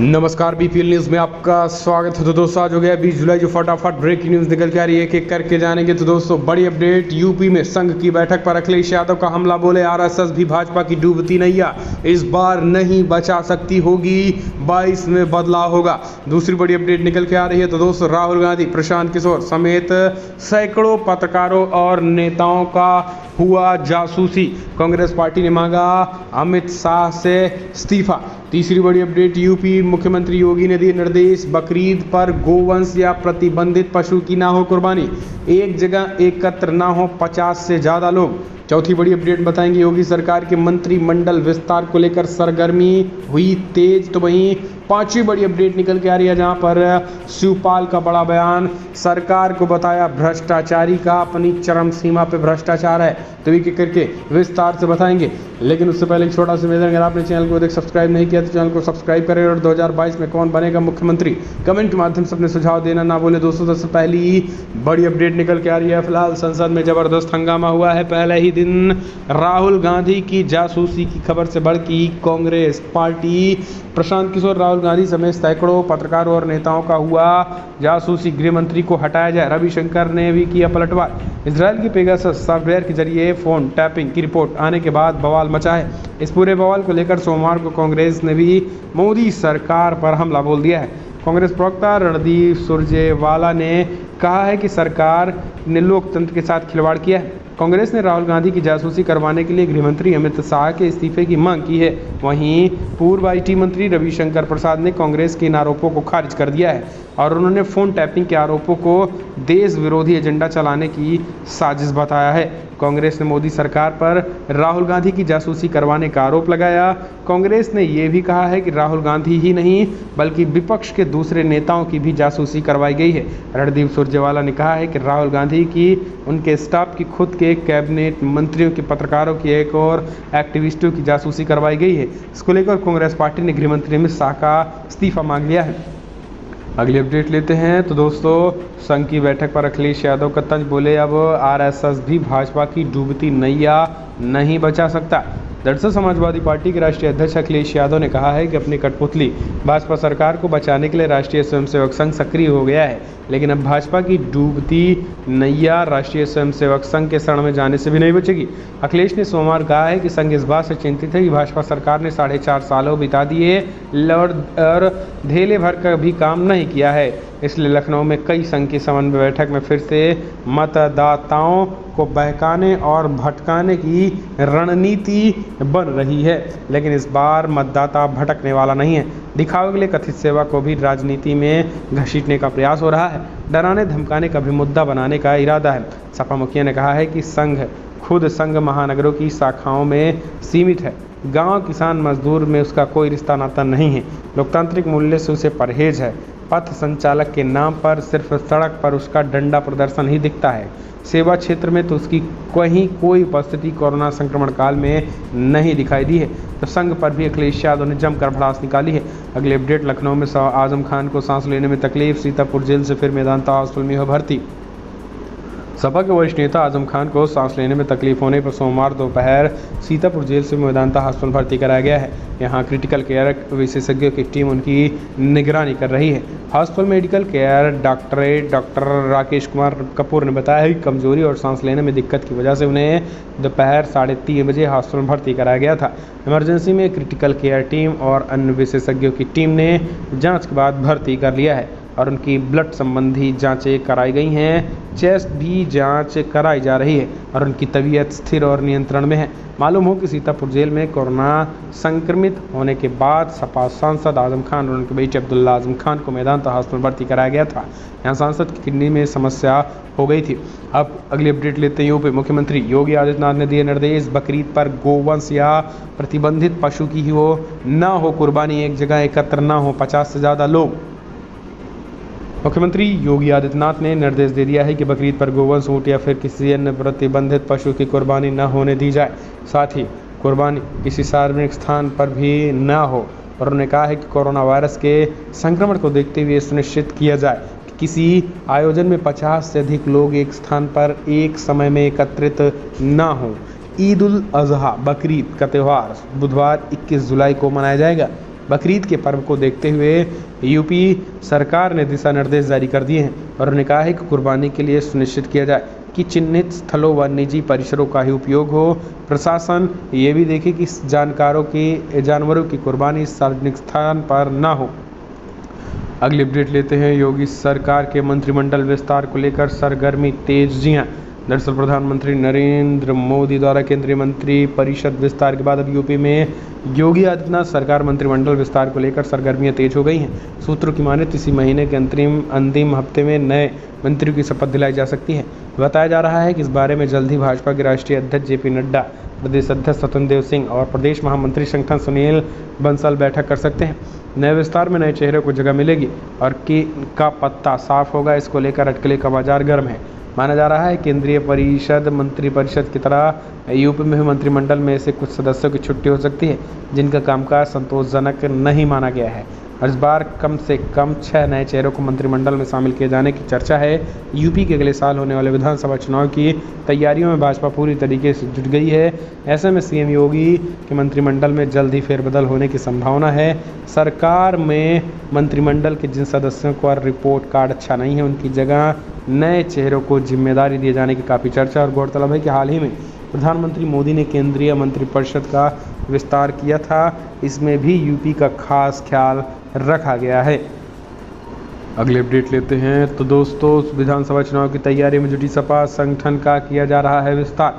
नमस्कार, BPL news में आपका स्वागत है। तो दोस्तों आज हो गया 20 जुलाई, जो फटाफट ब्रेकिंग न्यूज़ निकल के आ रही है, एक एक करके जानेंगे। तो दोस्तों बड़ी अपडेट, यूपी में संघ की बैठक पर अखिलेश यादव का हमला, बोले आरएसएस भी भाजपा की डूबती नैया इस बार नहीं बचा सकती, होगी 22 में बदलाव होगा। दूसरी बड़ी अपडेट निकल के आ रही है। तो दोस्तों राहुल गांधी, प्रशांत किशोर समेत सैकड़ों पत्रकारों और नेताओं का हुआ जासूसी, कांग्रेस पार्टी ने मांगा अमित शाह से इस्तीफा। तीसरी बड़ी अपडेट, यूपी मुख्यमंत्री योगी ने दिए निर्देश, बकरीद पर गोवंश या प्रतिबंधित पशु की ना हो कुर्बानी, एक जगह एकत्र ना हो 50 से ज़्यादा लोग। चौथी बड़ी अपडेट बताएंगे, योगी सरकार के मंत्रिमंडल विस्तार को लेकर सरगर्मी हुई तेज। तो वहीं पांचवी बड़ी अपडेट निकल के आ रही है, जहां पर शिवपाल का बड़ा बयान, सरकार को बताया भ्रष्टाचारी का अपनी चरम सीमा पे भ्रष्टाचार है। तो एक एक करके विस्तार से बताएंगे, लेकिन उससे पहले एक छोटा सा निवेदन, अगर आपने चैनल को सब्सक्राइब नहीं किया तो चैनल को सब्सक्राइब करें और 2022 में कौन बनेगा मुख्यमंत्री कमेंट के माध्यम से अपने सुझाव देना ना भूले। दोस्तों सबसे पहली बड़ी अपडेट निकल के आ रही है, फिलहाल संसद में जबरदस्त हंगामा हुआ है। पहले ही दिन राहुल गांधी की जासूसी की खबर से भड़की कांग्रेस पार्टी, प्रशांत किशोर, राहुल गांधी समेत सैकड़ों पत्रकारों और नेताओं का हुआ जासूसी, गृह मंत्री को हटाया जाए, रविशंकर ने भी किया पलटवार। इजराइल की पेगासस सॉफ्टवेयर के जरिए फोन टैपिंग की रिपोर्ट आने के बाद बवाल मचा है। इस पूरे बवाल को लेकर सोमवार को कांग्रेस ने भी मोदी सरकार पर हमला बोल दिया है। कांग्रेस प्रवक्ता रणदीप सुरजेवाला ने कहा है कि सरकार ने लोकतंत्र के साथ खिलवाड़ किया है। कांग्रेस ने राहुल गांधी की जासूसी करवाने के लिए गृहमंत्री अमित शाह के इस्तीफे की मांग की है। वहीं पूर्व आईटी मंत्री रविशंकर प्रसाद ने कांग्रेस के इन आरोपों को खारिज कर दिया है और उन्होंने फोन टैपिंग के आरोपों को देश विरोधी एजेंडा चलाने की साजिश बताया है। कांग्रेस ने मोदी सरकार पर राहुल गांधी की जासूसी करवाने का आरोप लगाया। कांग्रेस ने यह भी कहा है कि राहुल गांधी ही नहीं बल्कि विपक्ष के दूसरे नेताओं की भी जासूसी करवाई गई है। रणदीप सुरजेवाला ने कहा है कि राहुल गांधी की, उनके स्टाफ की, खुद के कैबिनेट मंत्रियों की, पत्रकारों की, एक और एक्टिविस्टों की जासूसी करवाई गई है। इसको लेकर कांग्रेस पार्टी ने गृहमंत्री अमित शाह का इस्तीफा मांग लिया है। अगली अपडेट लेते हैं। तो दोस्तों संघ की बैठक पर अखिलेश यादव का तंज, बोले अब आरएसएस भी भाजपा की डूबती नैया नहीं बचा सकता। दरअसल समाजवादी पार्टी के राष्ट्रीय अध्यक्ष अखिलेश यादव ने कहा है कि अपनी कठपुतली भाजपा सरकार को बचाने के लिए राष्ट्रीय स्वयंसेवक संघ सक्रिय हो गया है, लेकिन अब भाजपा की डूबती नैया राष्ट्रीय स्वयंसेवक संघ के शरण में जाने से भी नहीं बचेगी। अखिलेश ने सोमवार कहा है कि संघ इस बात से चिंतित है कि भाजपा सरकार ने 4.5 सालों बिता दिए और धेले भर का भी काम नहीं किया है, इसलिए लखनऊ में कई संघ की समन्वय बैठक में फिर से मतदाताओं को बहकाने और भटकाने की रणनीति बन रही है। लेकिन इस बार मतदाता भटकने वाला नहीं है। दिखावे के लिए कथित सेवा को भी राजनीति में घसीटने का प्रयास हो रहा है। डराने धमकाने का भी मुद्दा बनाने का इरादा है। सपा मुखिया ने कहा है कि संघ खुद संघ महानगरों की शाखाओं में सीमित है, गांव, किसान, मजदूर में उसका कोई रिश्ता नाता नहीं है। लोकतांत्रिक मूल्य से उसे परहेज है। पथ संचालक के नाम पर सिर्फ सड़क पर उसका डंडा प्रदर्शन ही दिखता है। सेवा क्षेत्र में तो उसकी कहीं कोई उपस्थिति कोरोना संक्रमण काल में नहीं दिखाई दी है। तो संघ पर भी अखिलेश यादव ने जमकर भड़ास निकाली है। अगली अपडेट, लखनऊ में आजम खान को सांस लेने में तकलीफ, सीतापुर जेल से फिर मेदांता हॉस्पिटल में हो भर्ती। सपा के वरिष्ठ नेता आजम खान को सांस लेने में तकलीफ होने पर सोमवार दोपहर सीतापुर जेल से मेदांता हॉस्पिटल भर्ती कराया गया है। यहां क्रिटिकल केयर विशेषज्ञों की टीम उनकी निगरानी कर रही है। Hospital medical care doctor Rakesh Kumar Kapoor ने बताया है कि कमजोरी और सांस लेने में दिक्कत की वजह से उन्हें दोपहर 3:30 बजे हॉस्पिटल में भर्ती कराया गया था। इमरजेंसी में क्रिटिकल केयर टीम और अन्य विशेषज्ञों की टीम ने जाँच के बाद भर्ती कर लिया है और उनकी ब्लड संबंधी जांचें कराई गई हैं। चेस्ट भी जांच कराई जा रही है और उनकी तबीयत स्थिर और नियंत्रण में है। मालूम हो कि सीतापुर जेल में कोरोना संक्रमित होने के बाद सपा सांसद आजम खान और उनके बेटे अब्दुल्ला आजम खान को मेदांता हॉस्पिटल भर्ती कराया गया था। यहाँ सांसद की किडनी में समस्या हो गई थी। अब अगली अपडेट लेते हैं। यूपी मुख्यमंत्री योगी आदित्यनाथ ने दिए निर्देश, बकरीद पर गोवंश या प्रतिबंधित पशु की ही हो ना हो कुर्बानी, एक जगह एकत्र ना हो 50 से ज़्यादा लोग। मुख्यमंत्री योगी आदित्यनाथ ने निर्देश दे दिया है कि बकरीद पर गोवंश, ऊंट या फिर किसी अन्य प्रतिबंधित पशु की कुर्बानी न होने दी जाए। साथ ही कुर्बानी किसी सार्वजनिक स्थान पर भी न हो। और उन्होंने कहा है कि कोरोना वायरस के संक्रमण को देखते हुए सुनिश्चित किया जाए कि किसी आयोजन में 50 से अधिक लोग एक स्थान पर एक समय में एकत्रित न हों। ईद उल अजहा बकरीद का त्यौहार बुधवार 21 जुलाई को मनाया जाएगा। बकरीद के पर्व को देखते हुए यूपी सरकार ने दिशा निर्देश जारी कर दिए हैं और उन्होंने कहा है कि कुर्बानी के लिए सुनिश्चित किया जाए कि चिन्हित स्थलों व निजी परिसरों का ही उपयोग हो। प्रशासन ये भी देखे कि जानवरों की कुर्बानी सार्वजनिक स्थान पर न हो। अगली अपडेट लेते हैं। योगी सरकार के मंत्रिमंडल विस्तार को लेकर सरगर्मी तेज। जी हां, दरअसल प्रधानमंत्री नरेंद्र मोदी द्वारा केंद्रीय मंत्री परिषद विस्तार के बाद अब यूपी में योगी आदित्यनाथ सरकार मंत्रिमंडल विस्तार को लेकर सरगर्मियां तेज हो गई हैं। सूत्रों की माने इसी महीने के अंतिम हफ्ते में नए मंत्रियों की शपथ दिलाई जा सकती है। बताया जा रहा है कि इस बारे में जल्द ही भाजपा के राष्ट्रीय अध्यक्ष जेपी नड्डा, प्रदेश अध्यक्ष स्वतंत्र देव सिंह और प्रदेश महामंत्री संगठन सुनील बंसल बैठक कर सकते हैं। नए विस्तार में नए चेहरे को जगह मिलेगी और का पत्ता साफ होगा। इसको लेकर अटकले का बाजार गर्म है। माना जा रहा है केंद्रीय मंत्रिपरिषद की तरह यूपी में मंत्रिमंडल में से कुछ सदस्यों की छुट्टी हो सकती है जिनका कामकाज संतोषजनक नहीं माना गया है। और इस बार कम से कम 6 नए चेहरों को मंत्रिमंडल में शामिल किए जाने की चर्चा है। यूपी के अगले साल होने वाले विधानसभा चुनाव की तैयारियों में भाजपा पूरी तरीके से जुट गई है। ऐसे में सीएम योगी के मंत्रिमंडल में जल्द ही फेरबदल होने की संभावना है। सरकार में मंत्रिमंडल के जिन सदस्यों को रिपोर्ट कार्ड अच्छा नहीं है उनकी जगह नए चेहरों को जिम्मेदारी दिए जाने की काफ़ी चर्चा। और गौरतलब है कि हाल ही में प्रधानमंत्री मोदी ने केंद्रीय मंत्रिपरिषद का विस्तार किया था। इसमें भी यूपी का खास ख्याल रखा गया है। अगले अपडेट लेते हैं। तो दोस्तों, विधानसभा चुनाव की तैयारी में जुटी सपा संगठन का किया जा रहा है विस्तार।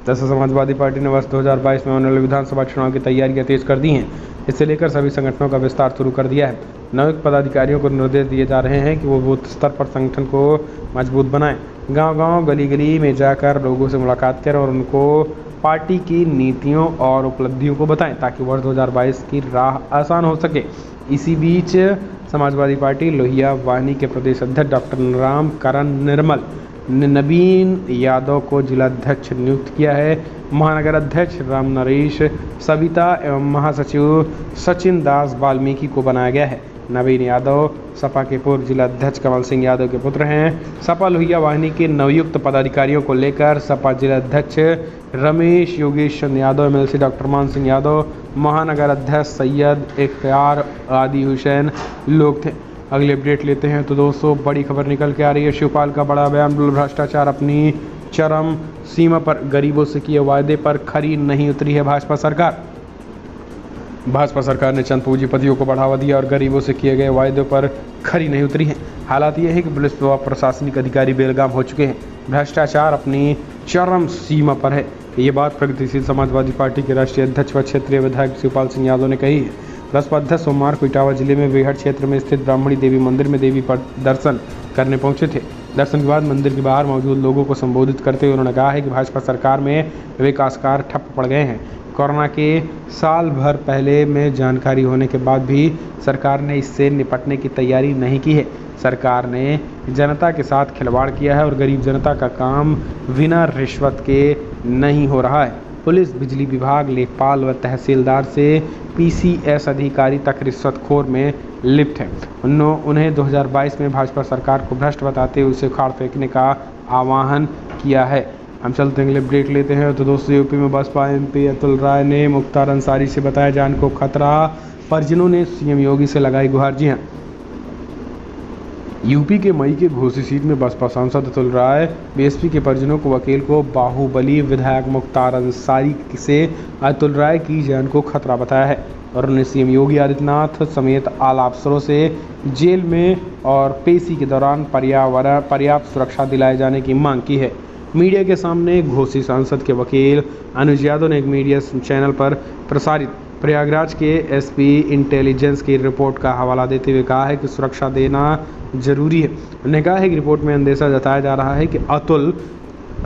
दरअसल समाजवादी पार्टी ने वर्ष 2022 में होने वाले विधानसभा चुनाव की तैयारियां तेज कर दी हैं। इसे लेकर सभी संगठनों का विस्तार शुरू कर दिया है। नए पदाधिकारियों को निर्देश दिए जा रहे हैं कि वो बूथ स्तर पर संगठन को मजबूत बनाएं, गांव-गांव, गली-गली में जाकर लोगों से मुलाकात करें और उनको पार्टी की नीतियों और उपलब्धियों को बताएं ताकि वर्ष 2022 की राह आसान हो सके। इसी बीच समाजवादी पार्टी लोहिया वाहिनी के प्रदेश अध्यक्ष डॉक्टर राम करण निर्मल ने नवीन यादव को जिलाध्यक्ष नियुक्त किया है। महानगर अध्यक्ष राम नरेश सविता एवं महासचिव सचिन दास वाल्मीकि को बनाया गया है। नवीन यादव सपा के पूर्व जिलाध्यक्ष कमल सिंह यादव के पुत्र हैं। सपा लोहिया वाहिनी के नवयुक्त पदाधिकारियों को लेकर सपा जिलाध्यक्ष रमेश योगेश चंद यादव, एमएलसी डॉक्टर मान सिंह यादव, महानगर अध्यक्ष सैयद इख्तियार आदि हुसैन लोग थे। अगले अपडेट लेते हैं। तो दोस्तों, बड़ी खबर निकल के आ रही है। शिवपाल का बड़ा बयान। भ्रष्टाचार अपनी चरम सीमा पर, गरीबों से किए वायदे पर खरी नहीं उतरी है भाजपा सरकार। भाजपा सरकार ने चंद पूंजीपतियों को बढ़ावा दिया और गरीबों से किए गए वायदों पर खरी नहीं उतरी है। हालात ये है कि पुलिस व प्रशासनिक अधिकारी बेलगाम हो चुके हैं। भ्रष्टाचार अपनी चरम सीमा पर है। ये बात प्रगतिशील समाजवादी पार्टी के राष्ट्रीय अध्यक्ष व क्षेत्रीय विधायक शिवपाल सिंह यादव ने कही है। बसपा अध्यक्ष सोमवार को इटावा जिले में बेहड़ क्षेत्र में स्थित ब्राह्मणी देवी मंदिर में देवी पर दर्शन करने पहुंचे थे। दर्शन के बाद मंदिर के बाहर मौजूद लोगों को संबोधित करते हुए उन्होंने कहा है कि भाजपा सरकार में विकास कार्य ठप पड़ गए हैं। कोरोना के साल भर पहले में जानकारी होने के बाद भी सरकार ने इससे निपटने की तैयारी नहीं की है। सरकार ने जनता के साथ खिलवाड़ किया है और गरीब जनता का काम बिना रिश्वत के नहीं हो रहा है। पुलिस, बिजली विभाग, लेखपाल व तहसीलदार से पीसीएस अधिकारी तक रिश्वतखोर में लिप्त हैं। उन्हें 2022 में भाजपा सरकार को भ्रष्ट बताते हुए उसे उखाड़ फेंकने का आह्वान किया है। हम चलते हैं, अगले ब्रेक लेते हैं। तो दोस्तों, यूपी में बसपा एमपी अतुल राय ने मुख्तार अंसारी से बताया जान को खतरा। परिजनों ने सीएम योगी से लगाई गुहार। जी हाँ, यूपी के मई के घोसी सीट में बसपा सांसद अतुल राय बीएसपी के परिजनों को वकील को बाहुबली विधायक मुख्तार अंसारी से अतुल राय की जान को खतरा बताया है और उन्होंने सीएम योगी आदित्यनाथ समेत आला अफसरों से जेल में और पेशी के दौरान पर्याप्त सुरक्षा दिलाए जाने की मांग की है। मीडिया के सामने घोसी सांसद के वकील अनुज यादव ने एक मीडिया चैनल पर प्रसारित प्रयागराज के एसपी इंटेलिजेंस की रिपोर्ट का हवाला देते हुए कहा है कि सुरक्षा देना जरूरी है। उन्होंने कहा है कि रिपोर्ट में अंदेशा जताया जा रहा है कि अतुल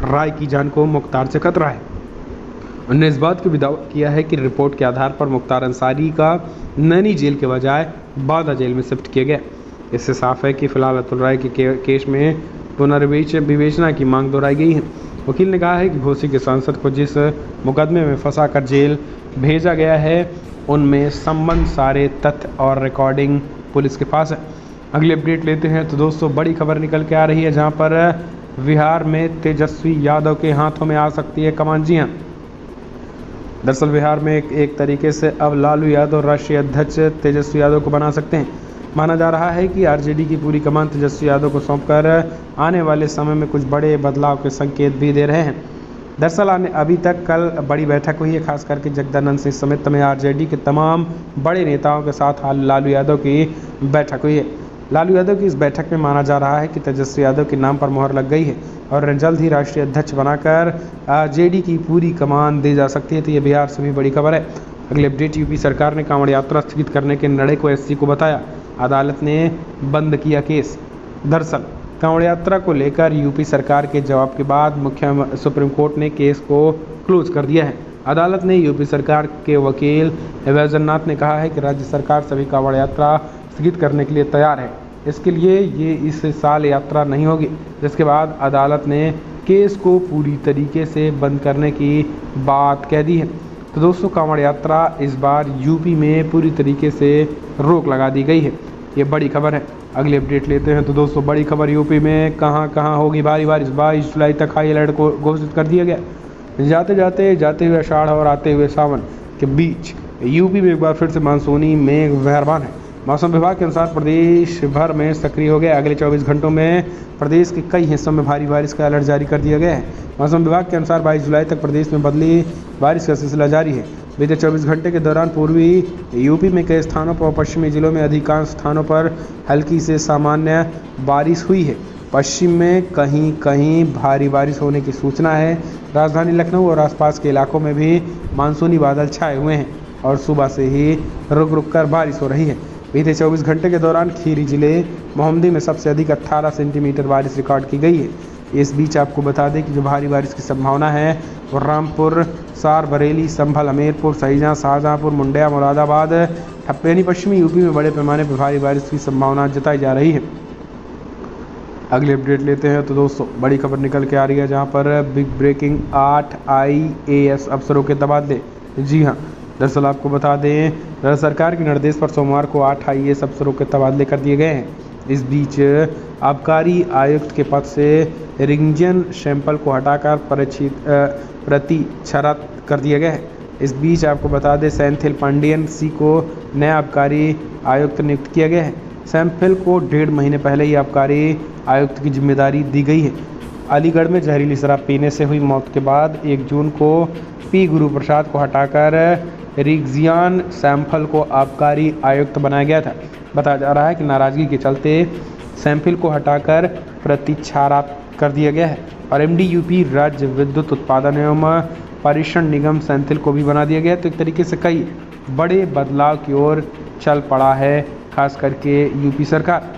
राय की जान को मुख्तार से खतरा है। उन्होंने इस बात को भी दावा किया है कि रिपोर्ट के आधार पर मुख्तार अंसारी का नैनी जेल के बजाय बादा जेल में शिफ्ट किया गया। इससे साफ है कि फिलहाल अतुल राय के केस में पुनर्विवेचना की मांग दोहराई गई है। वकील ने कहा है कि घोसी के सांसद को जिस मुकदमे में फंसाकर जेल भेजा गया है उनमें संबंध सारे तथ्य और रिकॉर्डिंग पुलिस के पास है। अगली अपडेट लेते हैं। तो दोस्तों, बड़ी खबर निकल के आ रही है जहां पर बिहार में तेजस्वी यादव के हाथों में आ सकती है कमान। जी हाँ, दरअसल बिहार में एक तरीके से अब लालू यादव राष्ट्रीय अध्यक्ष तेजस्वी यादव को बना सकते हैं। माना जा रहा है कि आरजेडी की पूरी कमान तेजस्वी यादव को सौंपकर आने वाले समय में कुछ बड़े बदलाव के संकेत भी दे रहे हैं। दरअसल अभी तक कल बड़ी बैठक हुई है, खास करके जगदानंद सिंह समेत में आरजेडी के तमाम बड़े नेताओं के साथ लालू यादव की बैठक हुई है। लालू यादव की इस बैठक में माना जा रहा है कि तेजस्वी यादव के नाम पर मोहर लग गई है और जल्द ही राष्ट्रीय अध्यक्ष बनाकर आरजेडी की पूरी कमान दी जा सकती है। तो ये बिहार से भी बड़ी खबर है। अगले अपडेट, यूपी सरकार ने कांवड़ यात्रा स्थगित करने के निर्णय को एससी को बताया, अदालत ने बंद किया केस। दरअसल कांवड़ यात्रा को लेकर यूपी सरकार के जवाब के बाद सुप्रीम कोर्ट ने केस को क्लोज कर दिया है। अदालत ने यूपी सरकार के वकील वैजनाथ ने कहा है कि राज्य सरकार सभी कांवड़ यात्रा स्थगित करने के लिए तैयार है। इसके लिए ये इस साल यात्रा नहीं होगी, जिसके बाद अदालत ने केस को पूरी तरीके से बंद करने की बात कह दी है। तो दोस्तों, कांवड़ यात्रा इस बार यूपी में पूरी तरीके से रोक लगा दी गई है। ये बड़ी खबर है। अगली अपडेट लेते हैं। तो दोस्तों, बड़ी खबर, यूपी में कहां कहां होगी भारी बारिश। 22 जुलाई तक हाई अलर्ट को घोषित कर दिया गया। जाते हुए आषाढ़ और आते हुए सावन के बीच यूपी में एक बार फिर से मानसूनी मेघ मेहरबान है। मौसम विभाग के अनुसार प्रदेश भर में सक्रिय हो गया। अगले 24 घंटों में प्रदेश के कई हिस्सों में भारी बारिश का अलर्ट जारी कर दिया गया है। मौसम विभाग के अनुसार 22 जुलाई तक प्रदेश में बदली बारिश का सिलसिला जारी है। बीते 24 घंटे के दौरान पूर्वी यूपी में कई स्थानों पर और पश्चिमी जिलों में अधिकांश स्थानों पर हल्की से सामान्य बारिश हुई है। पश्चिम में कहीं कहीं भारी बारिश होने की सूचना है। राजधानी लखनऊ और आसपास के इलाकों में भी मानसूनी बादल छाए हुए हैं और सुबह से ही रुक रुक कर बारिश हो रही है। बीते 24 घंटे के दौरान खीरी जिले मोहम्मदी में सबसे अधिक 18 सेंटीमीटर बारिश रिकॉर्ड की गई है। इस बीच आपको बता दें कि जो भारी बारिश की संभावना है वो रामपुर, सार, बरेली, संभल, हमीरपुर, सहीजा, शाहजहांपुर, मुंडया, मुरादाबाद, ठप्पेनी, पश्चिमी यूपी में बड़े पैमाने पर भारी बारिश की संभावना जताई जा रही है। अगली अपडेट लेते हैं। तो दोस्तों, बड़ी खबर निकल के आ रही है, जहां पर बिग ब्रेकिंग 8 IAS अफसरों के तबादले। जी हाँ, दरअसल आपको बता दें, राज्य सरकार के निर्देश पर सोमवार को 8 IAS अफसरों के तबादले कर दिए गए हैं। इस बीच आबकारी आयुक्त के पद से रिंजन सैंपल को हटाकर प्रतिच्छरत कर दिया गया है। इस बीच आपको बता दें, सेंथिल पांडियन सी को नया आबकारी आयुक्त नियुक्त किया गया है। सैंपल को 1.5 महीने पहले ही आबकारी आयुक्त की जिम्मेदारी दी गई है। अलीगढ़ में जहरीली शराब पीने से हुई मौत के बाद 1 जून को पी गुरु प्रसाद को हटाकर रिग्जियान सैंपल को आबकारी आयुक्त बनाया गया था। बताया जा रहा है कि नाराजगी के चलते सैंपल को हटाकर प्रतिच्छारत कर दिया गया है और MDUP राज्य विद्युत उत्पादन एवं परिक्षण निगम सैंथिल को भी बना दिया गया। तो एक तरीके से कई बड़े बदलाव की ओर चल पड़ा है, खास करके यूपी सरकार।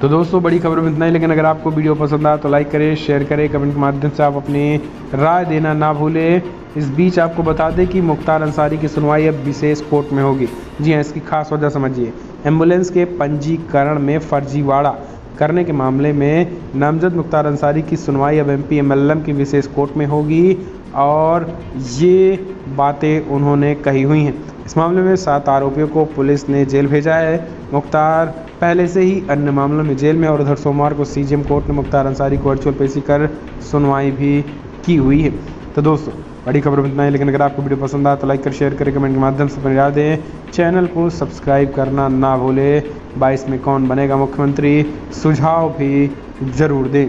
तो दोस्तों, बड़ी खबर में इतना ही, लेकिन अगर आपको वीडियो पसंद आया तो लाइक करें, शेयर करें, कमेंट के माध्यम से आप अपनी राय देना ना भूलें। इस बीच आपको बता दें कि मुख्तार अंसारी की सुनवाई अब विशेष कोर्ट में होगी। जी हाँ, इसकी खास वजह समझिए। एम्बुलेंस के पंजीकरण में फर्जीवाड़ा करने के मामले में नामजद मुख्तार अंसारी की सुनवाई अब MP MLM की विशेष कोर्ट में होगी और ये बातें उन्होंने कही हुई हैं। इस मामले में 7 आरोपियों को पुलिस ने जेल भेजा है। मुख्तार पहले से ही अन्य मामलों में जेल में और उधर सोमवार को CJM कोर्ट ने मुख्तार अंसारी को वर्चुअल पेशी कर सुनवाई भी की हुई है। तो दोस्तों, बड़ी खबर में इतना ही, लेकिन अगर आपको वीडियो पसंद आया तो लाइक कर, शेयर करें, कमेंट के माध्यम से बता दें। चैनल को सब्सक्राइब करना ना भूलें। 22 में कौन बनेगा मुख्यमंत्री, सुझाव भी जरूर दें।